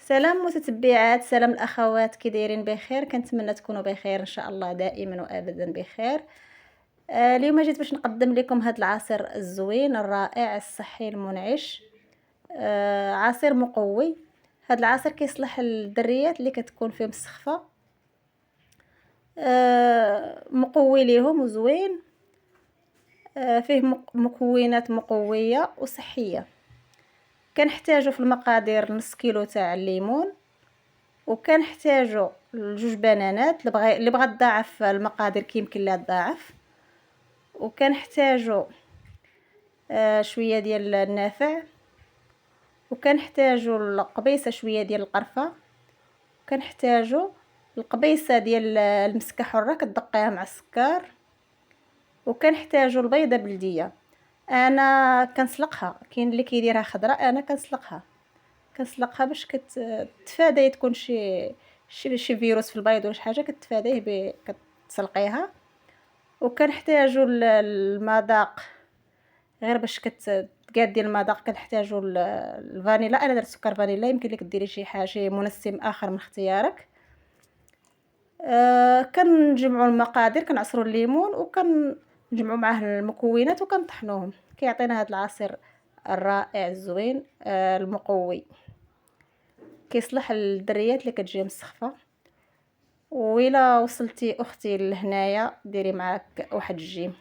سلام متتبعات، سلام الاخوات، كي دايرين بخير؟ كنتمنى تكونوا بخير ان شاء الله دائما وابدا بخير. اليوم جيت باش نقدم لكم هذا العصير الزوين الرائع الصحي المنعش. عصير مقوي. هذا العصير كيصلح للدريات اللي كتكون فيهم السخفه. مقوي ليهم وزوين. فيه مكونات مقويه وصحيه. كنحتاجو في المقادير نص كيلو تاع الليمون، وكنحتاجو جوج بنانات. اللي بغى تضاعف المقادير كيمكن لها تضاعف. وكنحتاجو شويه ديال النافع، وكنحتاجو القبيصه شويه ديال القرفه، وكنحتاجو القبيصه ديال المسكه حره كتدقيها مع السكر، وكنحتاجو البيضه بلديه. انا كنسلقها، كاين اللي كيديرها خضراء، انا كنسلقها باش كتفادى تكون شي فيروس في البيض ولا شي حاجه، كتفاديه كتسلقيها. وكنحتاجو المذاق، غير باش تقادي المذاق كنحتاجو الفانيلا. انا درت سكر فانيلا، يمكن لك ديري شي حاجه شي منسم اخر من اختيارك. كنجمعوا المقادير، كنعصروا الليمون وكنجمعوا معاه المكونات وكنطحنوهم، كيعطينا هذا العصير الرائع الزوين المقوي. كيصلح للدريات اللي كتجي مسخفه. وإلا وصلتي اختي لهنايا ديري معاك واحد الجيم.